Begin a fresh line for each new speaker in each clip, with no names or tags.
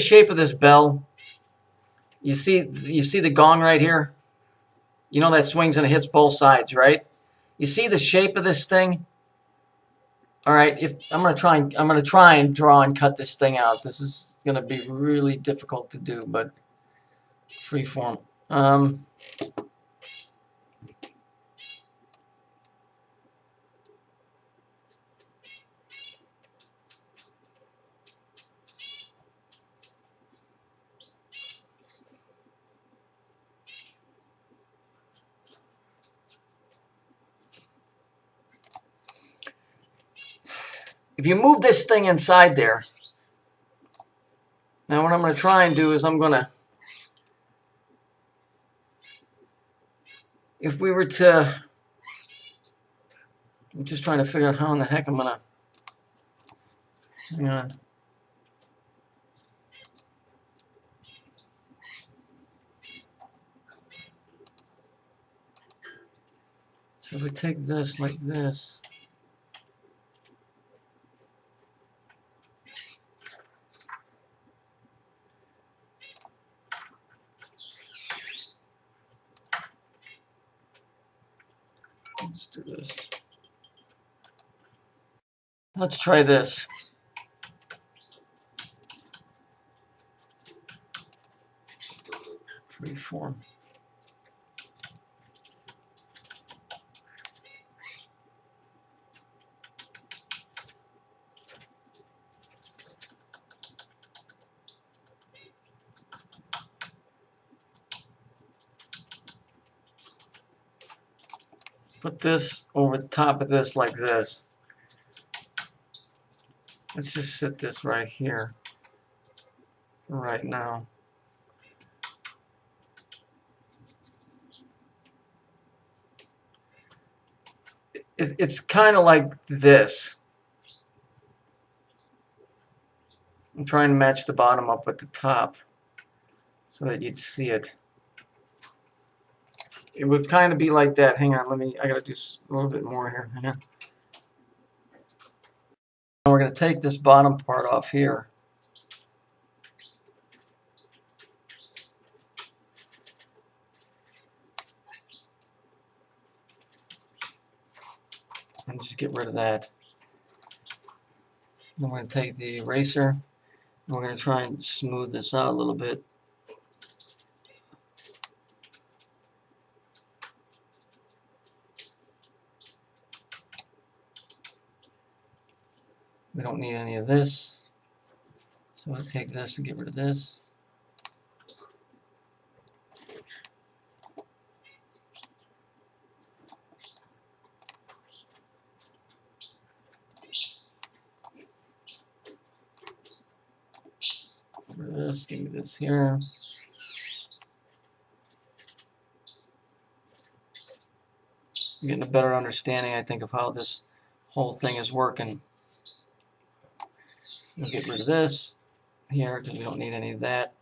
The shape of this bell, you see the gong right here? You know that swings and it hits both sides, right? You see the shape of this thing? All right, if I'm gonna try and draw and cut this thing out. This is gonna be really difficult to do, but freeform. If you move this thing inside there, now what I'm going to try and do is if we were to, I'm just trying to figure out how in the heck I'm going to, hang on. So if we take this like this, let's do this. Let's try this. Freeform. Put this over the top of this like this. Let's just sit this right here right now. It's kind of like this. I'm trying to match the bottom up with the top so that you'd see it. It would kind of be like that. Hang on, I gotta do a little bit more here. Hang on. Now we're gonna take this bottom part off here. And just get rid of that. Then we're gonna take the eraser and we're gonna try and smooth this out a little bit. We don't need any of this. So let's take this and get rid of this. Get rid of this, give me this here. I'm getting a better understanding, I think, of how this whole thing is working. We'll get rid of this here because we don't need any of that.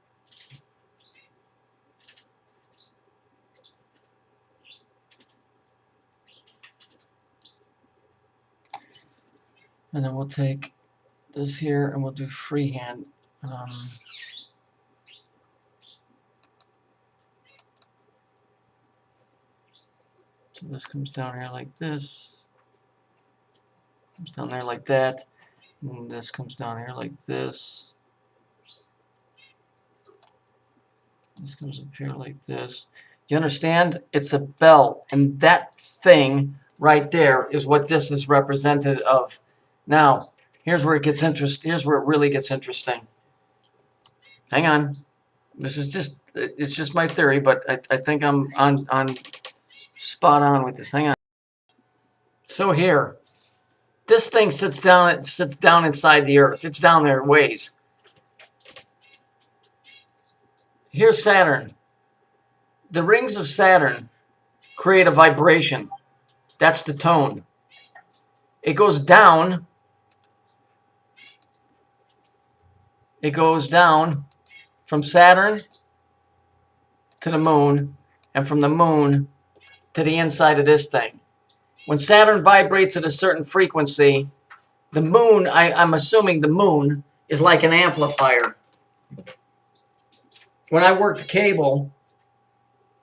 And then we'll take this here and we'll do freehand. So this comes down here like this. Comes down there like that. And this comes down here like this. This comes up here like this. Do you understand? It's a bell, and that thing right there is what this is representative of. Now, here's where it gets interesting. Here's where it really gets interesting. Hang on. This is it's just my theory, but I think I'm on spot on with this. Hang on. So here. This thing sits down inside the earth. It's down there ways. Here's Saturn. The rings of Saturn create a vibration. That's the tone. It goes down. It goes down from Saturn to the moon, and from the moon to the inside of this thing. When Saturn vibrates at a certain frequency, the moon, I'm assuming the moon, is like an amplifier. when I worked the cable,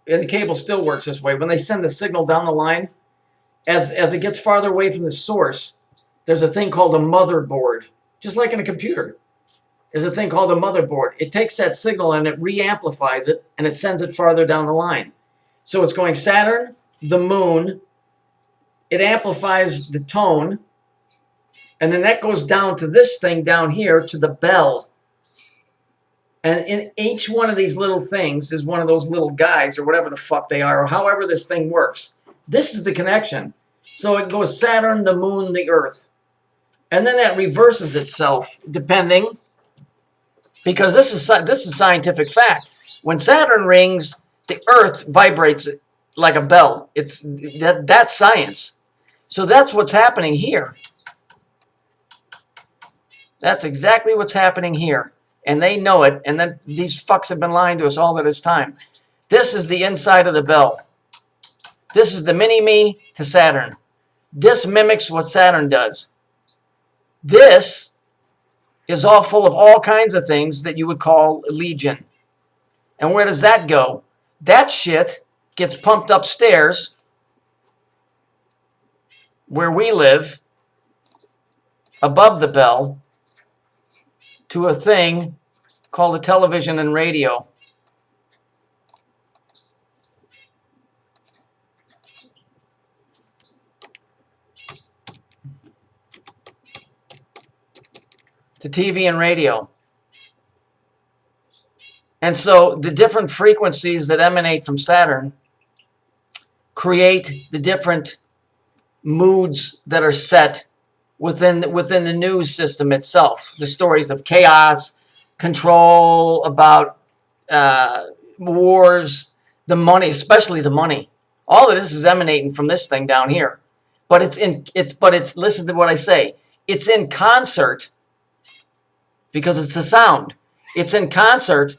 and the cable still works this way, when they send the signal down the line, as it gets farther away from the source, there's a thing called a motherboard, just like in a computer. There's a thing called a motherboard. It takes that signal and it re-amplifies it, and it sends it farther down the line. So it's going Saturn, the moon, it amplifies the tone, and then that goes down to this thing down here, to the bell. And in each one of these little things is one of those little guys, or whatever the fuck they are, or however this thing works. This is the connection. So it goes Saturn, the moon, the earth. And then that reverses itself, depending, because this is scientific fact. When Saturn rings, the earth vibrates like a bell. That's science. So that's what's happening here. That's exactly what's happening here. And they know it, and then these fucks have been lying to us all of this time. This is the inside of the bell. This is the mini-me to Saturn. This mimics what Saturn does. This is all full of all kinds of things that you would call legion. And where does that go? That shit gets pumped upstairs where we live, above the bell, to a thing called a television and radio. To TV and radio. And so the different frequencies that emanate from Saturn create the different moods that are set within the news system itself. The stories of chaos, control, about wars, the money, especially the money. All of this is emanating from this thing down here. But it's listen to what I say. It's in concert, because it's a sound. It's in concert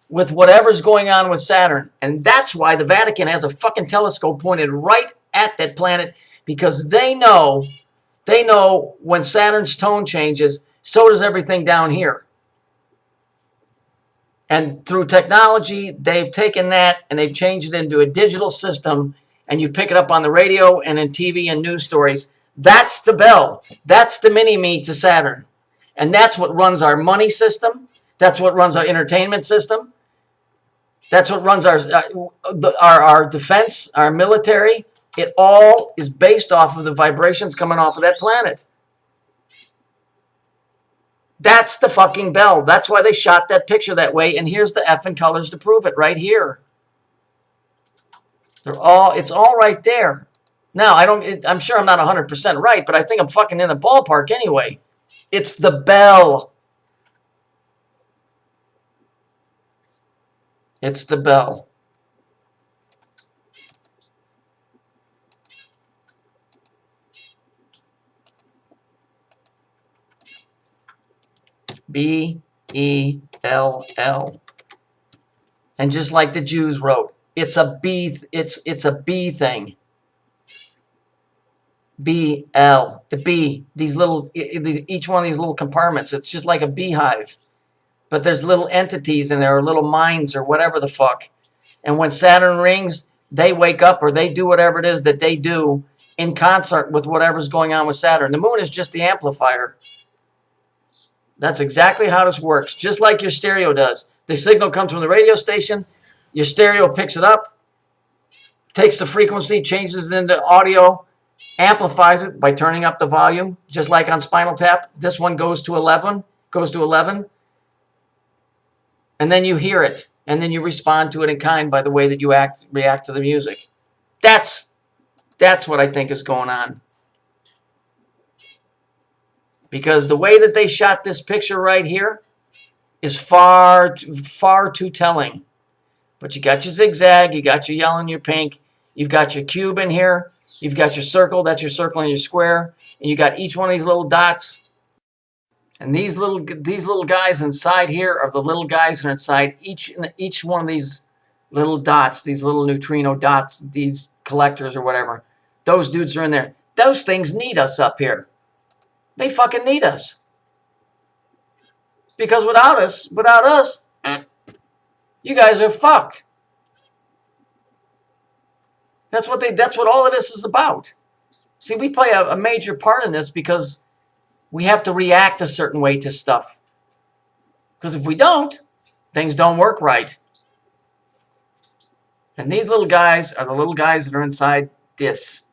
with whatever's going on with Saturn. And that's why the Vatican has a fucking telescope pointed right at that planet, because they know when Saturn's tone changes, so does everything down here. And through technology, they've taken that and they've changed it into a digital system, and you pick it up on the radio and in TV and news stories. That's the bell. That's the mini-me to Saturn. And that's what runs our money system. That's what runs our entertainment system. That's what runs our defense, our military. It all is based off of the vibrations coming off of that planet. That's the fucking bell. That's why they shot that picture that way. And here's the effing colors to prove it right here. It's all right there. Now, I'm sure I'm not 100% right, but I think I'm fucking in the ballpark anyway. It's the bell. It's the bell. B-E-L-L. And just like the Jews wrote, it's a B. It's a B thing. B-L. The B. Each one of these little compartments. It's just like a beehive. But there's little entities in there, or little minds, or whatever the fuck. And when Saturn rings, they wake up, or they do whatever it is that they do in concert with whatever's going on with Saturn. The moon is just the amplifier. That's exactly how this works, just like your stereo does. The signal comes from the radio station. Your stereo picks it up, takes the frequency, changes it into audio, amplifies it by turning up the volume, just like on Spinal Tap. This one goes to 11, and then you hear it, and then you respond to it in kind by the way that you react to the music. That's what I think is going on. Because the way that they shot this picture right here is far too telling. But you got your zigzag, you got your yellow and your pink, you've got your cube in here, you've got your circle, that's your circle and your square, and you got each one of these little dots. And these little guys inside here are the little guys that are inside each one of these little dots, these little neutrino dots, these collectors or whatever. Those dudes are in there. Those things need us up here. They fucking need us. Because without us, you guys are fucked. That's what all of this is about. See, we play a major part in this because we have to react a certain way to stuff. Because if we don't, things don't work right. And these little guys are the little guys that are inside this.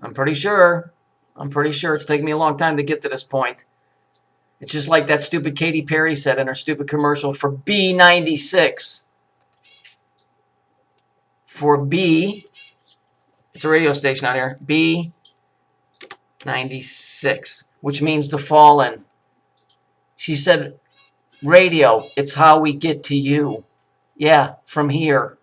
I'm pretty sure it's taken me a long time to get to this point. It's just like that stupid Katy Perry said in her stupid commercial for B96. For B, it's a radio station out here, B96, which means the fallen. She said, radio, it's how we get to you. Yeah, from here.